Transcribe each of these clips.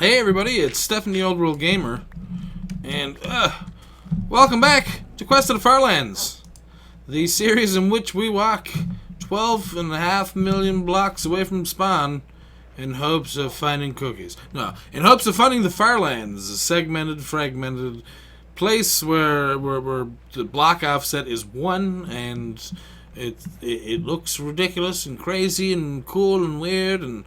Hey everybody, it's Stephen the Old World Gamer, and welcome back to Quest of the Farlands, the series in which we walk 12.5 million blocks away from spawn in hopes of finding cookies. No, in hopes of finding the Farlands, a segmented, fragmented place where the block offset is 1, and it looks ridiculous and crazy and cool and weird and...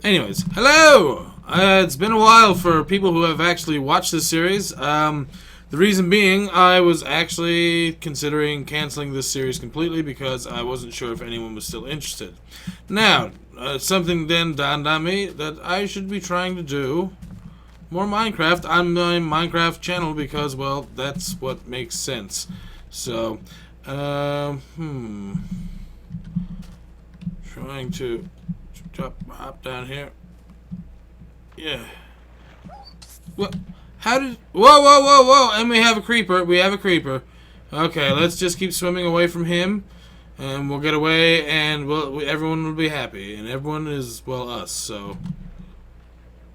Anyways, hello! It's been a while for people who have actually watched this series. The reason being, I was actually considering canceling this series completely because I wasn't sure if anyone was still interested. Now, something then dawned on me that I should be trying to do more Minecraft on my Minecraft channel because, well, that's what makes sense. So, trying to... hop down here. Yeah. What? How did... Whoa! And we have a creeper. Okay, let's just keep swimming away from him. And we'll get away, and everyone will be happy. And everyone is, well, us, so...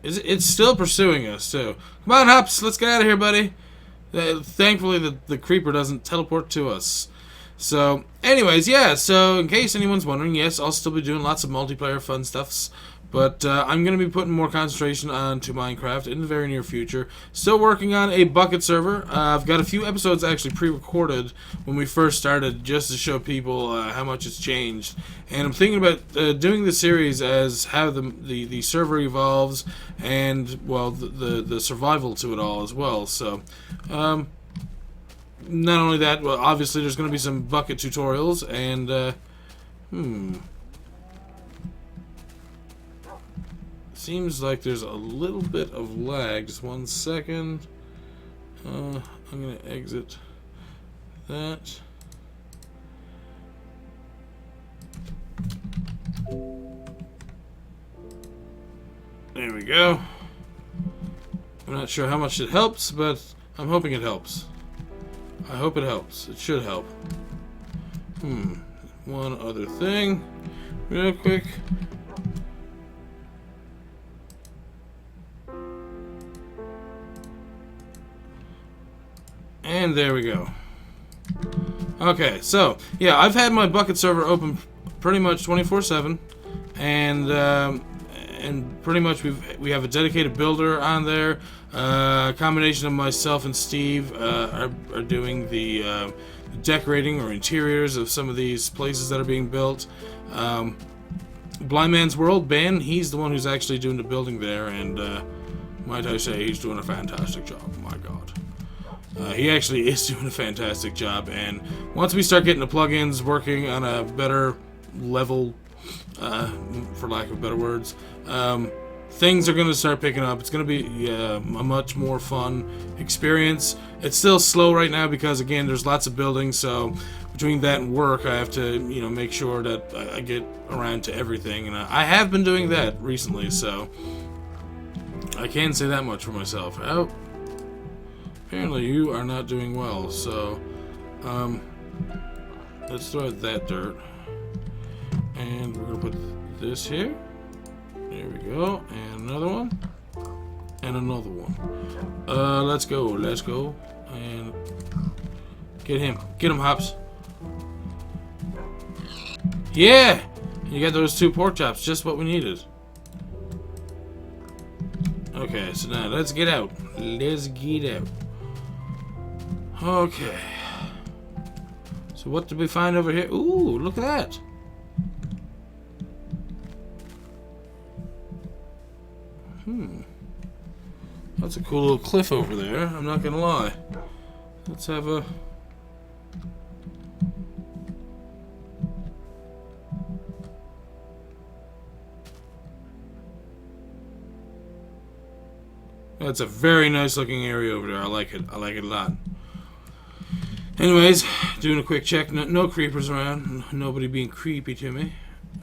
It's still pursuing us, too. Come on, Hops. Let's get out of here, buddy. Thankfully, the creeper doesn't teleport to us. So, anyways, yeah, so in case anyone's wondering, yes, I'll still be doing lots of multiplayer fun stuffs, but I'm going to be putting more concentration onto Minecraft in the very near future. Still working on a bucket server. I've got a few episodes actually pre-recorded when we first started just to show people how much it's changed. And I'm thinking about doing the series as how the server evolves and, well, the survival to it all as well. So, not only that, well, obviously there's going to be some bucket tutorials, and, seems like there's a little bit of lag. Just 1 second. I'm going to exit that. There we go. I'm not sure how much it helps, but I'm hoping it helps. I hope it helps. It should help. One other thing. Real quick. And there we go. Okay, so, yeah, I've had my bucket server open pretty much 24/7. And pretty much we have a dedicated builder on there. A combination of myself and Steve are doing the decorating or interiors of some of these places that are being built. Blind Man's World, Ben, he's the one who's actually doing the building there, and might I say, he's doing a fantastic job. My God. He actually is doing a fantastic job, and once we start getting the plugins working on a better level, for lack of better words, things are going to start picking up. It's going to be a much more fun experience. It's still slow right now because, again, there's lots of building, so between that and work, I have to, make sure that I get around to everything, and I have been doing that recently, so I can say that much for myself. Oh, apparently you are not doing well, so let's throw out that dirt, and we're going to put this here. There we go, and another one, and another one. Let's go, and get him, Hops. Yeah, you got those 2 pork chops, just what we needed. Okay, so now let's get out. Okay. So what did we find over here? Ooh, look at that. That's a cool little cliff over there, I'm not gonna lie. Let's have a... That's a very nice looking area over there. I like it a lot. Anyways, doing a quick check. No creepers around. Nobody being creepy to me.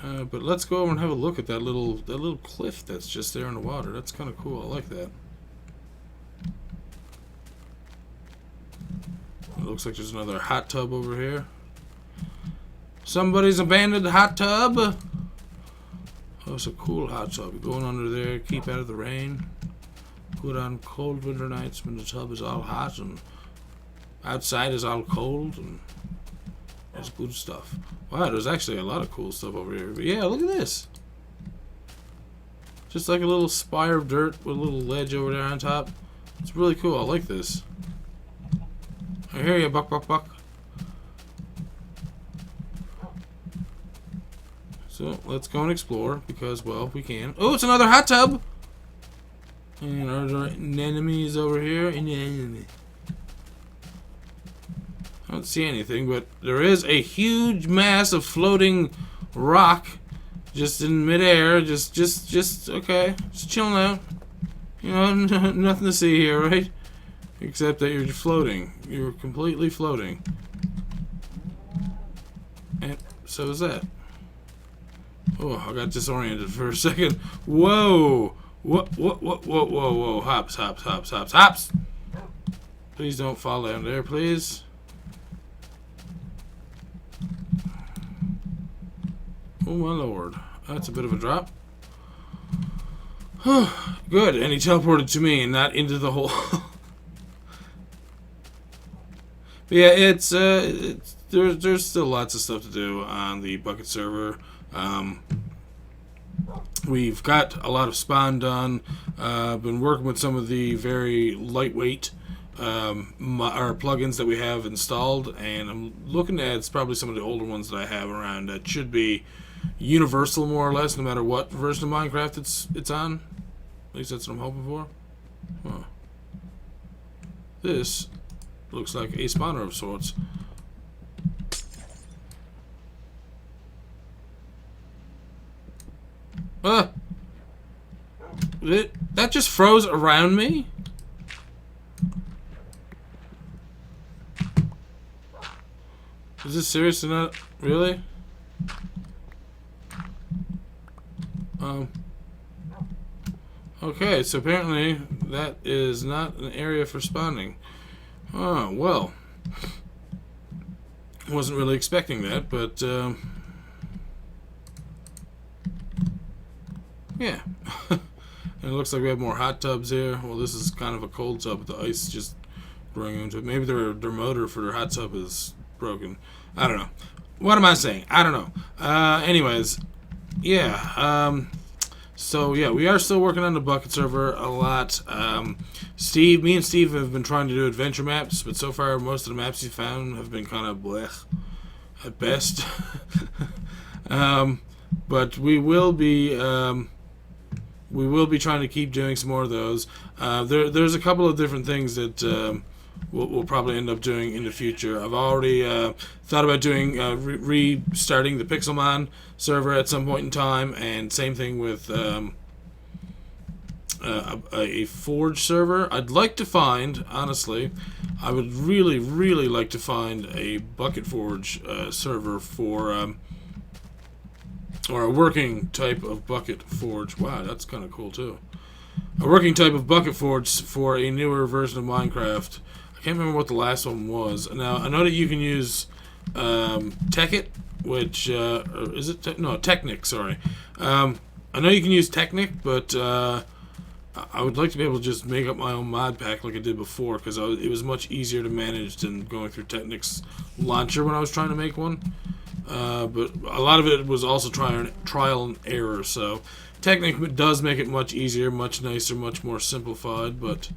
But let's go over and have a look at that little cliff that's just there in the water. That's kind of cool. I like that. It looks like there's another hot tub over here. Somebody's abandoned hot tub. Oh, it's a cool hot tub. Going under there, keep out of the rain. Good on cold winter nights when the tub is all hot and outside is all cold, and that's good stuff. Wow, there's actually a lot of cool stuff over here. But yeah, look at this. Just like a little spire of dirt with a little ledge over there on top. It's really cool. I like this. I hear you, buck, buck, buck. So let's go and explore because, well, we can. Oh, it's another hot tub. And are there enemies over here? I don't see anything, but there is a huge mass of floating rock just in midair. Just okay. Just chilling out. You know, nothing to see here, right? Except that you're floating. You're completely floating. And so is that. Oh, I got disoriented for a second. Whoa! Whoa! Hops. Please don't fall down there, please. Oh my lord. That's a bit of a drop. Good, and he teleported to me and not into the hole. But yeah, there's still lots of stuff to do on the bucket server. We've got a lot of spawn done. Been working with some of the very lightweight our plugins that we have installed, and I'm looking at probably some of the older ones that I have around that should be universal more or less, no matter what version of Minecraft it's on. At least that's what I'm hoping for. Huh. This looks like a spawner of sorts. That just froze around me? Is this serious or not? Really? Okay, so apparently that is not an area for spawning. Oh, well. Wasn't really expecting that, but, yeah. And it looks like we have more hot tubs here. Well, this is kind of a cold tub with the ice just growing into it. Maybe their motor for their hot tub is broken. I don't know. What am I saying? I don't know. Anyways, yeah. So yeah, we are still working on the bucket server a lot. Me and Steve have been trying to do adventure maps, but so far most of the maps he found have been kind of blech at best. But we will be trying to keep doing some more of those. There's a couple of different things that we'll probably end up doing in the future. I've already thought about doing restarting the Pixelmon server at some point in time, and same thing with a Forge server. I'd like to find, honestly, I would really like to find a Bucket Forge server for or a working type of Bucket Forge. Wow, that's kind of cool too. A working type of Bucket Forge for a newer version of Minecraft. I can't remember what the last one was. Now, I know that you can use Tekkit, which, is it? No, Technic, sorry. I know you can use Technic, but I would like to be able to just make up my own mod pack like I did before, because it was much easier to manage than going through Technic's launcher when I was trying to make one. But a lot of it was also trial and error, so Technic does make it much easier, much nicer, much more simplified, but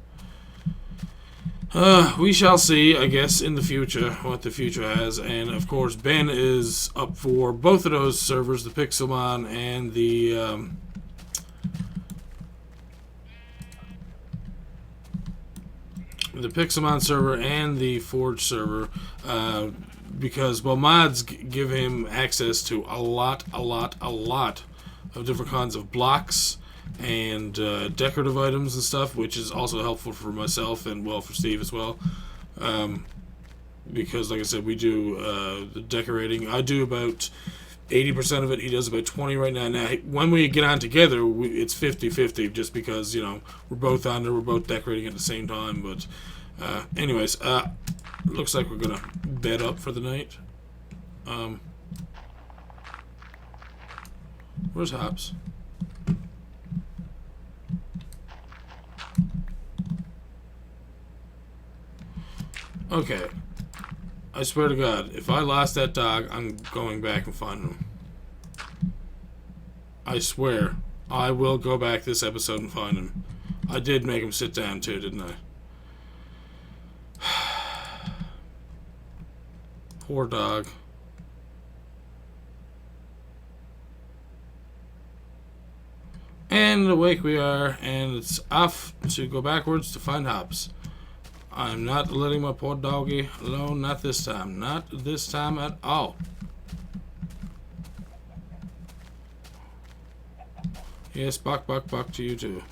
we shall see, I guess, in the future, what the future has. And of course, Ben is up for both of those servers, the Pixelmon and the Pixelmon server and the Forge server, because, well, mods give him access to a lot of different kinds of blocks and decorative items and stuff, which is also helpful for myself and, well, for Steve as well, because, like I said, we do the decorating. I do about 80% of it. He does about 20 right now. Now, when we get on together, it's 50-50, just because, you know, we're both on there, we're both decorating at the same time. But anyways, looks like we're gonna bed up for the night. Where's Hops? Okay. I swear to God, if I lost that dog, I'm going back and finding him. I swear. I will go back this episode and find him. I did make him sit down too, didn't I? Poor dog. And awake we are, and it's off to go backwards to find hops. I'm not letting my poor doggy alone, not this time. Not this time at all. Yes, buck to you too.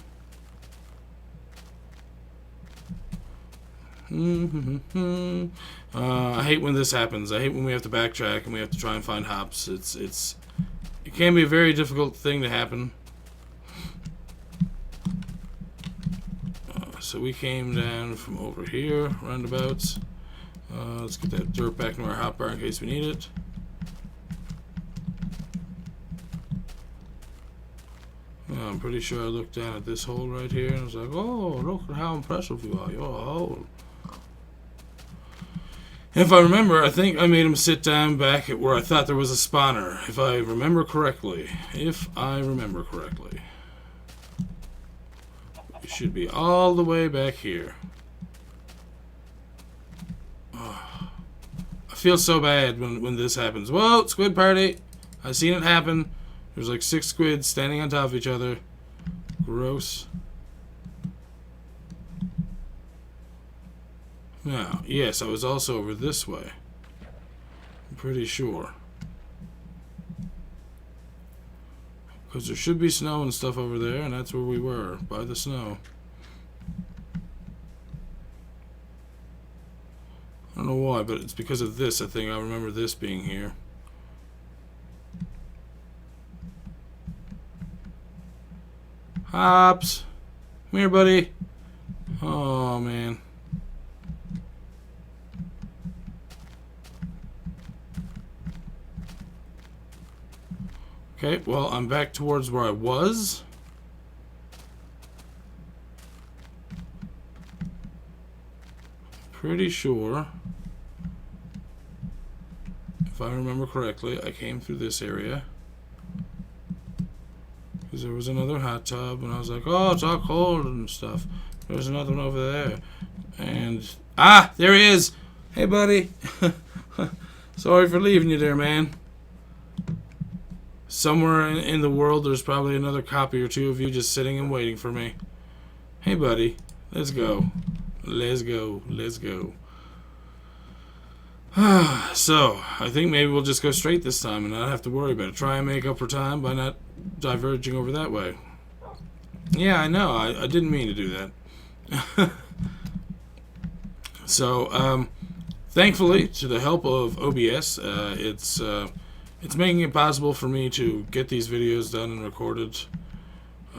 I hate when this happens. I hate when we have to backtrack and we have to try and find hops. It can be a very difficult thing to happen. So we came down from over here, roundabouts. Let's get that dirt back into our hotbar in case we need it. I'm pretty sure I looked down at this hole right here and I was like, oh, look at how impressive you are. You're a hole. If I remember, I think I made him sit down back at where I thought there was a spawner. If I remember correctly. It should be all the way back here. Oh, I feel so bad when this happens. Whoa, squid party. I seen it happen. There's like 6 squids standing on top of each other. Gross. Now, yes, I was also over this way. I'm pretty sure. Because there should be snow and stuff over there, and that's where we were, by the snow. I don't know why, but it's because of this, I think. I remember this being here. Hops! Come here, buddy. Oh, man. Okay, well, I'm back towards where I was. Pretty sure, if I remember correctly, I came through this area. Because there was another hot tub, and I was like, oh, it's all cold and stuff. There's another one over there. And, there he is! Hey, buddy. Sorry for leaving you there, man. Somewhere in the world, there's probably another copy or two of you just sitting and waiting for me. Hey, buddy. Let's go. Let's go. Let's go. So, I think maybe we'll just go straight this time and not have to worry about it. Try and make up for time by not diverging over that way. Yeah, I know. I didn't mean to do that. So, thankfully, to the help of OBS, it's making it possible for me to get these videos done and recorded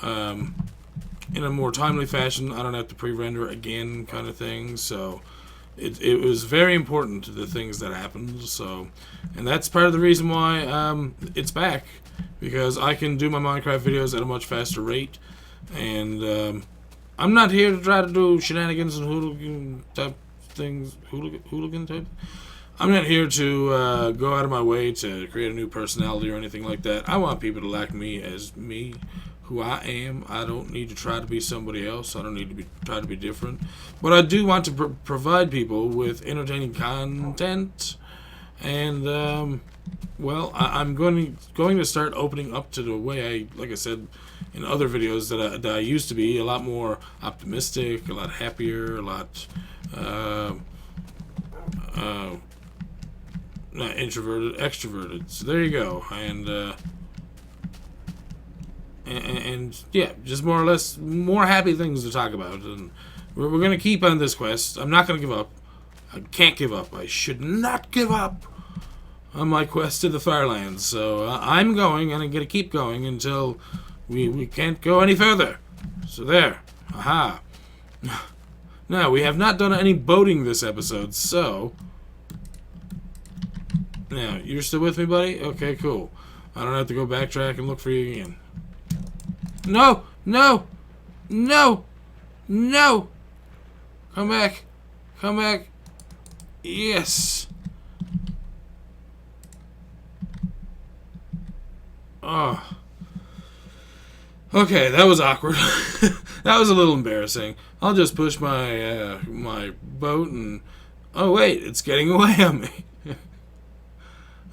in a more timely fashion. I don't have to pre-render again, kind of thing. So it was very important to the things that happened. So, and that's part of the reason why it's back, because I can do my Minecraft videos at a much faster rate. And I'm not here to try to do shenanigans and hooligan type things. Hooligan type. I'm not here to go out of my way to create a new personality or anything like that. I want people to like me as me, who I am. I don't need to try to be somebody else. I don't need to try to be different. But I do want to provide people with entertaining content. And, well, I'm going to start opening up to the way like I said in other videos, that I used to be. A lot more optimistic, a lot happier, a lot... not introverted, extroverted. So there you go. And yeah, just more or less more happy things to talk about. And we're going to keep on this quest. I'm not going to give up. I can't give up. I should not give up on my quest to the Firelands. So I'm going, and I'm going to keep going until we can't go any further. So there. Aha. Now, we have not done any boating this episode, so... Now, you're still with me, buddy? Okay, cool. I don't have to go backtrack and look for you again. No! No! No! No! Come back! Come back! Yes. Oh. Okay, that was awkward. That was a little embarrassing. I'll just push my my boat and... Oh, wait, it's getting away on me.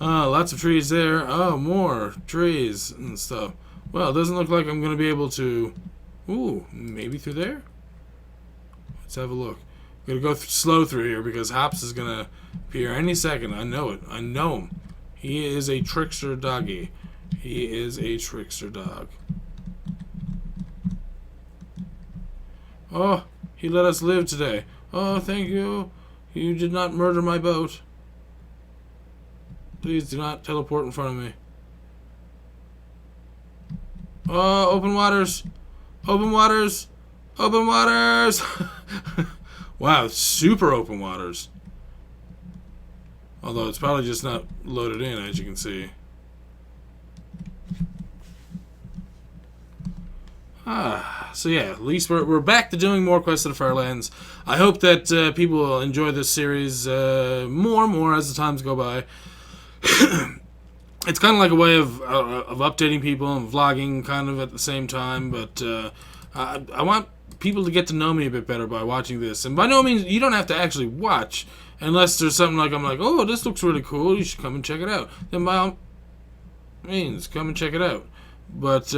Oh, lots of trees there. Oh, more trees and stuff. Well, it doesn't look like I'm going to be able to... Ooh, maybe through there? Let's have a look. I'm going to go slow through here because Hops is going to appear any second. I know it. I know him. He is a trickster doggy. He is a trickster dog. Oh, he let us live today. Oh, thank you. You did not murder my boat. Please do not teleport in front of me. Oh, open waters. Open waters. Open waters. Wow, super open waters. Although it's probably just not loaded in, as you can see. So yeah, at least we're back to doing more Quest of the Firelands. I hope that people will enjoy this series more and more as the times go by. It's kind of like a way of updating people and vlogging kind of at the same time, but I want people to get to know me a bit better by watching this. And by no means, you don't have to actually watch unless there's something like I'm like, oh, this looks really cool, you should come and check it out. Then by all means, come and check it out. But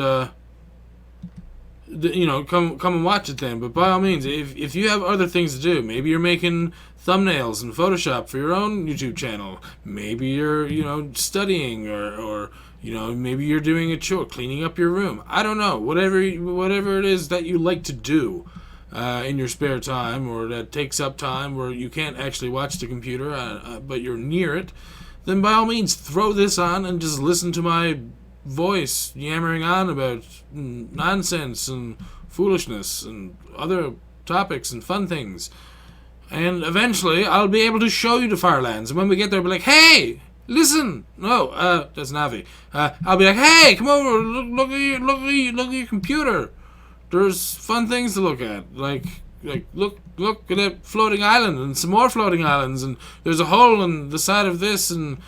you know, come and watch it then. But by all means, if you have other things to do, maybe you're making thumbnails in Photoshop for your own YouTube channel. Maybe you're, you know, studying or you know, maybe you're doing a chore, cleaning up your room. I don't know. Whatever it is that you like to do in your spare time or that takes up time where you can't actually watch the computer, but you're near it, then by all means throw this on and just listen to my voice yammering on about nonsense and foolishness and other topics and fun things. And eventually I'll be able to show you the Firelands. And when we get there, I'll be like, hey, listen. No, that's Navi. I'll be like, hey, come over. Look at your computer. There's fun things to look at. Like look at that floating island and some more floating islands. And there's a hole in the side of this. And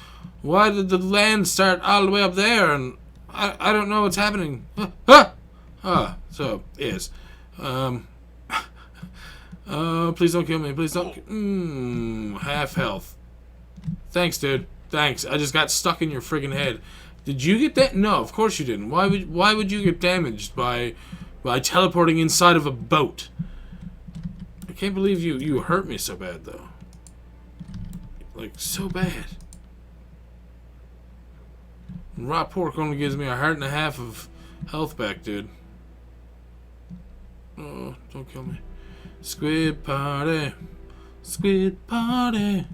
why did the land start all the way up there? And I don't know what's happening. So, yes. Please don't kill me. Please don't. Half health. Thanks, dude. Thanks. I just got stuck in your friggin' head. Did you get that? No, of course you didn't. Why would you get damaged by teleporting inside of a boat? I can't believe you hurt me so bad, though. Like, so bad. Raw pork only gives me 1.5 hearts of health back, dude. Oh, don't kill me. Squid party. Squid party.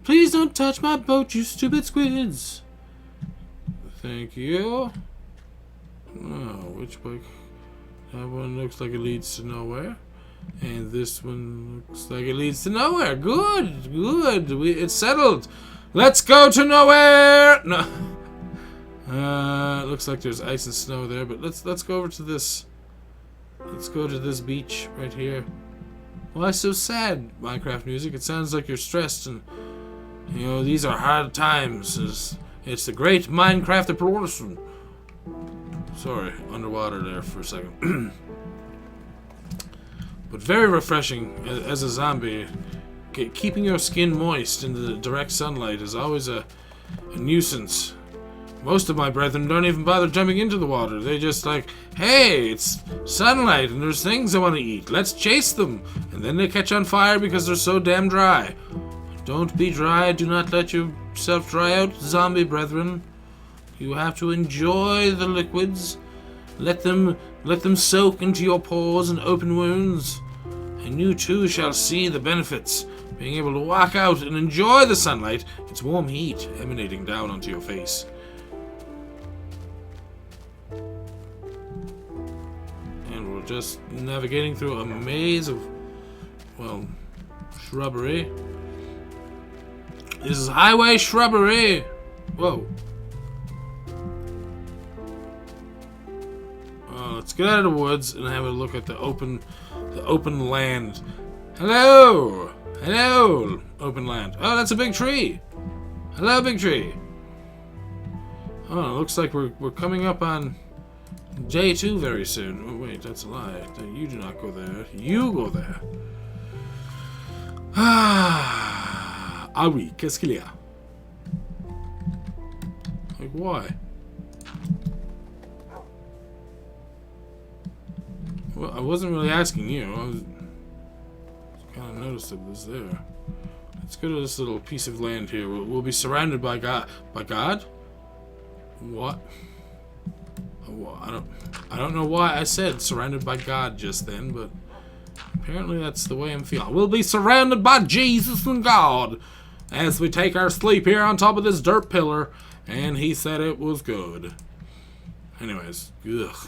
Please don't touch my boat, you stupid squids. Thank you. Oh, which way? That one looks like it leads to nowhere. And this one looks like it leads to nowhere. Good, good. It's settled. Let's go to nowhere. No. It looks like there's ice and snow there, but let's go over to this. Let's go to this beach right here. Why so sad, Minecraft music? It sounds like you're stressed, and you know these are hard times. It's the great Minecraft explosion. Sorry, underwater there for a second. But very refreshing as a zombie. Keeping your skin moist in the direct sunlight is always a nuisance. Most of my brethren don't even bother jumping into the water. They just like, hey, it's sunlight and there's things I want to eat. Let's chase them. And then they catch on fire because they're so damn dry. Don't be dry. Do not let yourself dry out, zombie brethren. You have to enjoy the liquids. Let them soak into your pores and open wounds. And you too shall see the benefits. Being able to walk out and enjoy the sunlight, its warm heat emanating down onto your face. Just navigating through a maze of, well, shrubbery. This is highway shrubbery. Whoa. Let's get out of the woods and have a look at the open land. Hello. Hello, open land. Oh, that's a big tree. Hello, big tree. Oh, it looks like we're coming up on day 2 very soon. Oh, wait, that's a lie. You do not go there. You go there. Ah oui, qu'est-ce qu'il y a? Like, why? Well, I wasn't really asking you. I was kind of noticed it was there. Let's go to this little piece of land here. We'll be surrounded by God. By God? What? I don't know why I said surrounded by God just then, but apparently that's the way I'm feeling. We'll be surrounded by Jesus and God as we take our sleep here on top of this dirt pillar, and he said it was good. Anyways, ugh.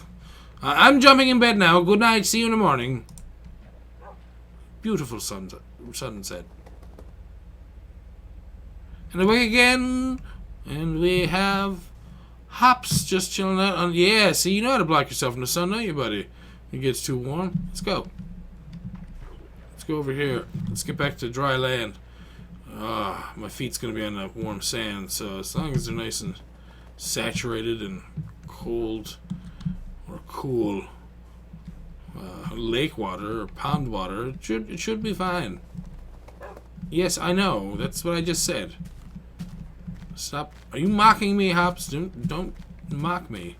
I'm jumping in bed now. Good night. See you in the morning. Beautiful sunset. And awake again, and we have Hops just chilling out on. Yeah, see, you know how to block yourself in the sun, don't you, buddy? It gets too warm. Let's go. Let's go over here. Let's get back to dry land. My feet's gonna be on that warm sand, so as long as they're nice and saturated and cold or cool lake water or pond water, it should be fine. Yes, I know. That's what I just said. Stop. Are you mocking me, Hops? Don't mock me,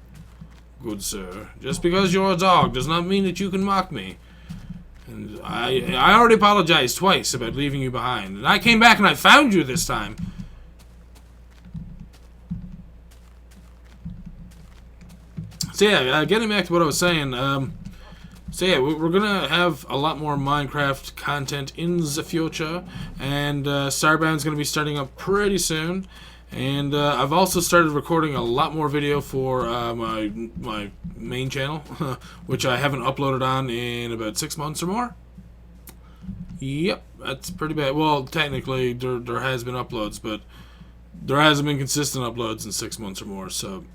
good sir. Just because you're a dog does not mean that you can mock me. And I already apologized twice about leaving you behind. And I came back and I found you this time. So yeah, getting back to what I was saying. So yeah, we're gonna have a lot more Minecraft content in the future. And Starbound's gonna be starting up pretty soon. And I've also started recording a lot more video for my main channel, which I haven't uploaded on in about 6 months or more. Yep, that's pretty bad. Well, technically, there has been uploads, but there hasn't been consistent uploads in 6 months or more. So,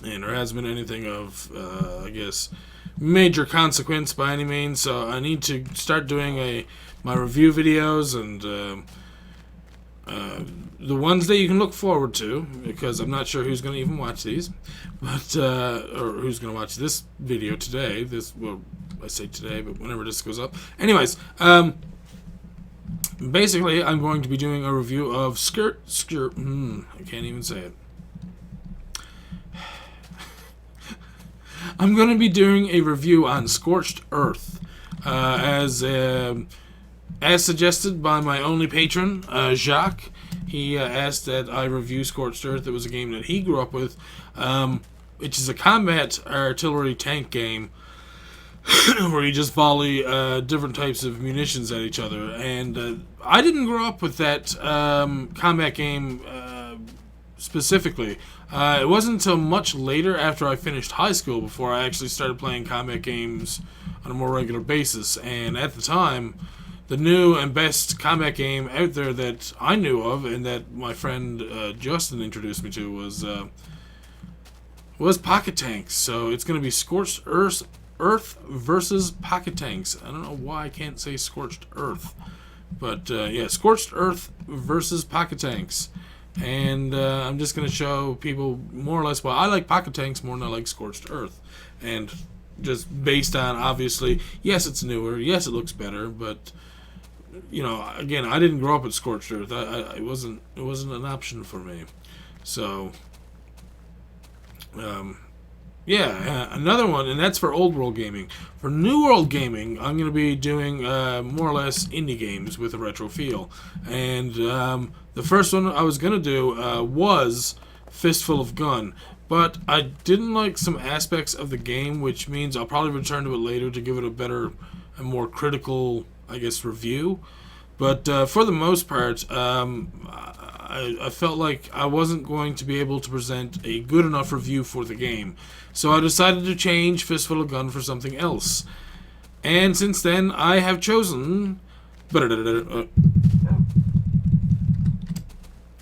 and there hasn't been anything of, I guess, major consequence by any means. So I need to start doing my review videos and. The ones that you can look forward to, because I'm not sure who's going to even watch these, but or who's going to watch this video today. Well, I say today, but whenever this goes up. Anyways, basically, I'm going to be doing a review of I can't even say it. I'm going to be doing a review on Scorched Earth, as suggested by my only patron, Jacques. He asked that I review Scorched Earth. It was a game that he grew up with, which is a combat artillery tank game where you just volley different types of munitions at each other. And I didn't grow up with that combat game specifically. It wasn't until much later after I finished high school before I actually started playing combat games on a more regular basis. And at the time, the new and best combat game out there that I knew of, and that my friend Justin introduced me to, was Pocket Tanks. So it's going to be Scorched Earth versus Pocket Tanks. I don't know why I can't say Scorched Earth, but yeah, Scorched Earth versus Pocket Tanks. And I'm just going to show people more or less why I like Pocket Tanks more than I like Scorched Earth. And just based on, obviously, yes, it's newer, yes, it looks better, but you know, again, I didn't grow up with Scorched Earth. It wasn't an option for me. So, yeah, another one, and that's for old world gaming. For new world gaming, I'm going to be doing more or less indie games with a retro feel. And the first one I was going to do was Fistful of Gun. But I didn't like some aspects of the game, which means I'll probably return to it later to give it a better and more critical, I guess, review. But for the most part, I felt like I wasn't going to be able to present a good enough review for the game. So I decided to change Fistful of Gun for something else. And since then, I have chosen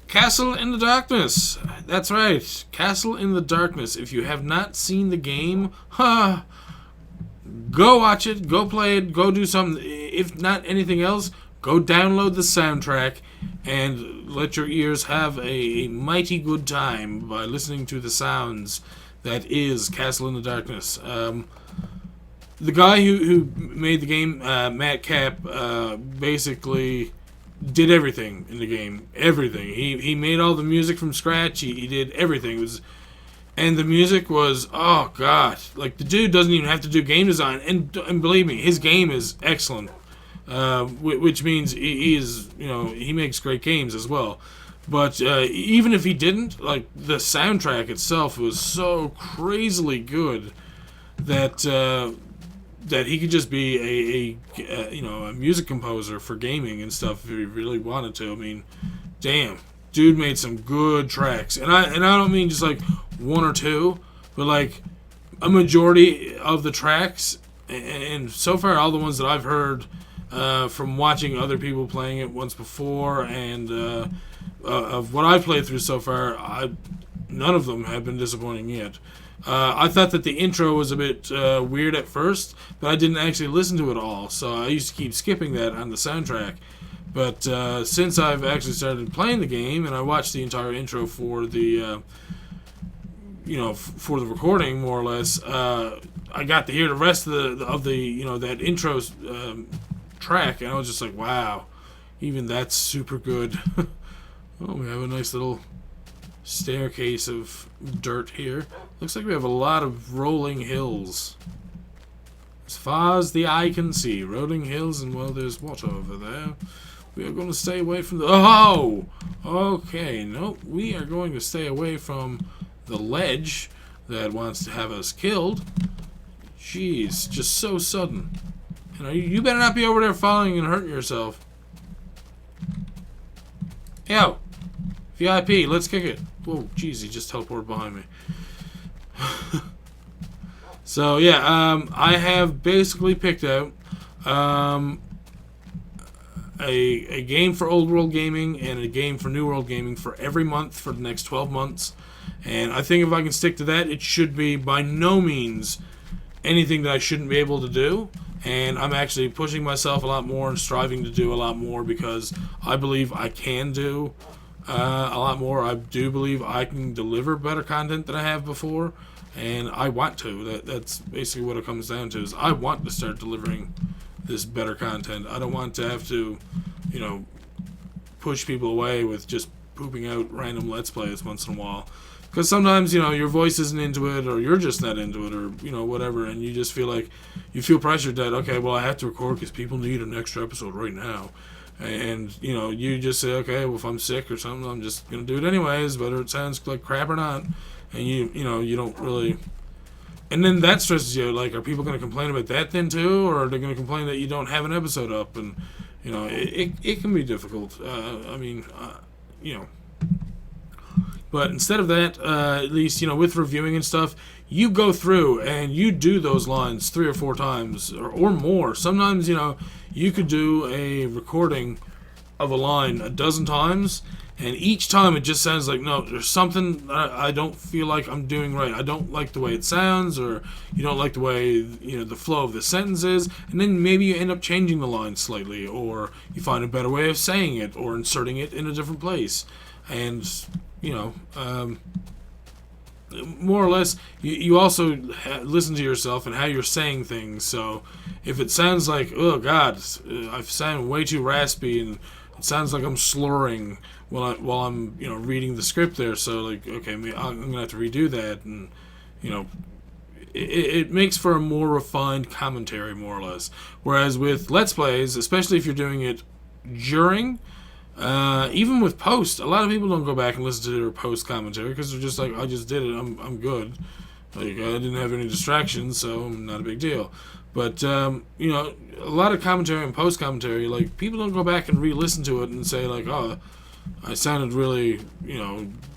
Castle in the Darkness. That's right, Castle in the Darkness. If you have not seen the game, go watch it, go play it, go do something. If not anything else, go download the soundtrack and let your ears have a mighty good time by listening to the sounds that is Castle in the Darkness. The guy who made the game, Matt Cap, basically did everything in the game. Everything. He made all the music from scratch. He did everything. And the music was, oh god, like the dude doesn't even have to do game design, and believe me, his game is excellent. Which means he makes great games as well. But even if he didn't, like the soundtrack itself was so crazily good that he could just be a music composer for gaming and stuff if he really wanted to. I mean, damn, dude made some good tracks, and I don't mean just like one or two, but like a majority of the tracks, and so far all the ones that I've heard from watching other people playing it once before, and of what I've played through so far, none of them have been disappointing yet. I thought that the intro was a bit weird at first, but I didn't actually listen to it all, so I used to keep skipping that on the soundtrack. But since I've actually started playing the game, and I watched the entire intro for the for the recording, more or less, I got to hear the rest of the that intro track, and I was just like, wow, even that's super good. Oh, we have a nice little staircase of dirt here. Looks like we have a lot of rolling hills. As far as the eye can see, rolling hills, and well, there's water over there. We are going to stay away from the... Oh! Okay, no, we are going to stay away from the ledge that wants to have us killed. Jeez, just so sudden. You better not be over there falling and hurting yourself. Yo! VIP, let's kick it. Whoa, jeez, he just teleported behind me. So, yeah, I have basically picked out a game for Old World Gaming and a game for New World Gaming for every month for the next 12 months. And I think if I can stick to that, it should be by no means anything that I shouldn't be able to do. And I'm actually pushing myself a lot more and striving to do a lot more because I believe I can do a lot more. I do believe I can deliver better content than I have before, and I want to. That's basically what it comes down to, is I want to start delivering this better content. I don't want to have to, push people away with just pooping out random Let's Plays once in a while. Because sometimes, your voice isn't into it, or you're just not into it, or, whatever, and you just feel like, you feel pressured that, okay, well, I have to record because people need an extra episode right now. And, you just say, okay, well, if I'm sick or something, I'm just going to do it anyways, whether it sounds like crap or not. And, you don't really... And then that stresses you, like, are people going to complain about that then, too? Or are they going to complain that you don't have an episode up? And, it can be difficult. But instead of that, at least, with reviewing and stuff, you go through and you do those lines 3 or 4 times or more. Sometimes, you could do a recording of a line a dozen times, and each time it just sounds like, no, there's something I don't feel like I'm doing right. I don't like the way it sounds, or you don't like the way, the flow of the sentence is, and then maybe you end up changing the line slightly, or you find a better way of saying it, or inserting it in a different place. And... more or less, you also listen to yourself and how you're saying things. So if it sounds like, oh god, I sound way too raspy and it sounds like I'm slurring while I'm reading the script there. So like, okay, I'm gonna have to redo that, and it makes for a more refined commentary, more or less. Whereas with Let's Plays, especially if you're doing it during. Even with post, a lot of people don't go back and listen to their post commentary because they're just like, I just did it, I'm good. Like, I didn't have any distractions, so not a big deal. But, a lot of commentary and post commentary, like, people don't go back and re-listen to it and say, like, oh, I sounded really,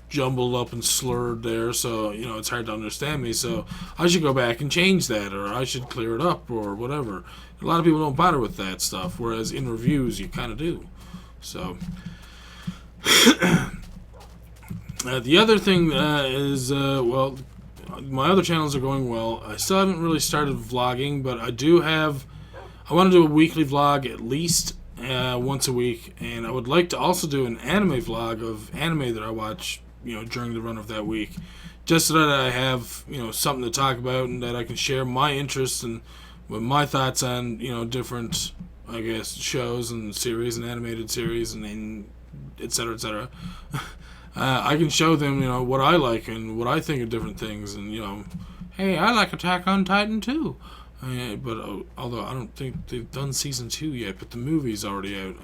jumbled up and slurred there, so, it's hard to understand me, so I should go back and change that, or I should clear it up, or whatever. A lot of people don't bother with that stuff, whereas in reviews, you kind of do. So, the other thing is, well, my other channels are going well. I still haven't really started vlogging, but I want to do a weekly vlog at least, once a week, and I would like to also do an anime vlog of anime that I watch, during the run of that week, just so that I have, something to talk about and that I can share my interests and my thoughts on, different, I guess, shows and series and animated series and et cetera, et cetera. I can show them, what I like and what I think of different things, and hey, I like Attack on Titan too. But although I don't think they've done season 2 yet, but the movie's already out,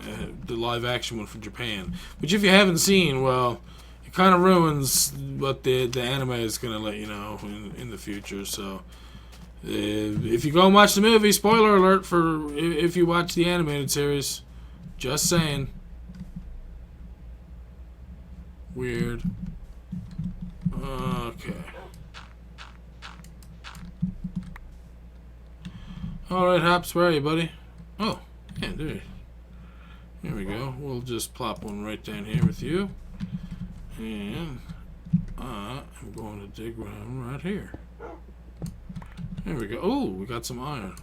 the live action one from Japan. Which if you haven't seen, well, it kind of ruins what the anime is going to let you know in the future. So if you go and watch the movie, spoiler alert for if you watch the animated series. Just saying. Weird. Okay. Alright, Hops, where are you, buddy? Oh, yeah, there we go. We'll just plop one right down here with you. And I'm going to dig one right here. There we go. Oh, we got some iron.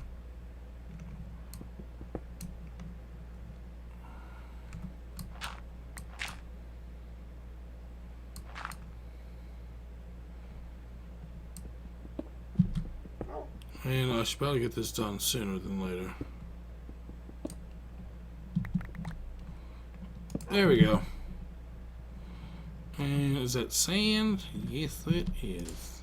And I should probably get this done sooner than later. There we go. And is that sand? Yes, it is.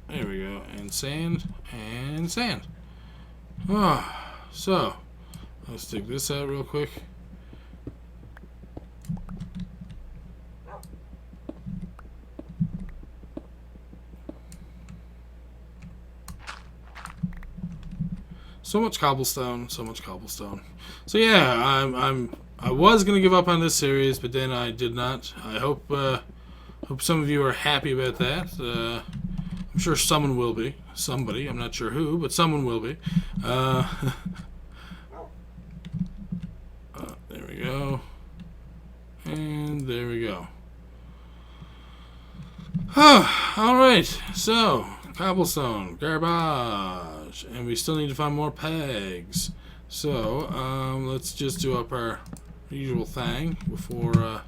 There we go. And sand. And sand. So, let's dig this out real quick. So much cobblestone, so much cobblestone. So yeah, I was gonna give up on this series, but then I did not. I hope some of you are happy about that. I'm sure someone will be. Somebody, I'm not sure who, but someone will be. There we go. And there we go. Alright, so cobblestone, garbage, and we still need to find more pegs. So, let's just do up our usual thing before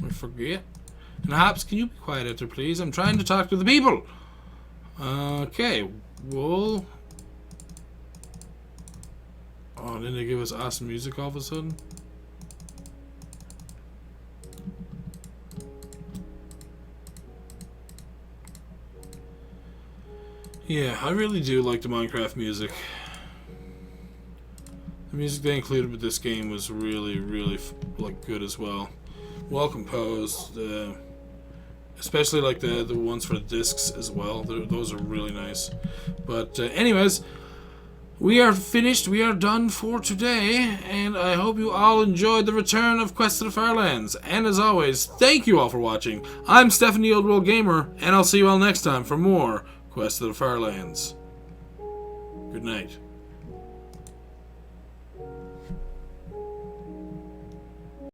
we forget. And Hops, can you be quiet out there, please? I'm trying to talk to the people. Okay, wool. Oh, didn't they give us awesome music all of a sudden? Yeah, I really do like the Minecraft music. The music they included with this game was really, really good as well. Well composed, especially like the ones for the discs as well. Those are really nice. But anyways, we are finished. We are done for today, and I hope you all enjoyed the return of Quest to the Farlands. And as always, thank you all for watching. I'm Stephanie Old World Gamer, and I'll see you all next time for more Quest to the Farlands. Good night.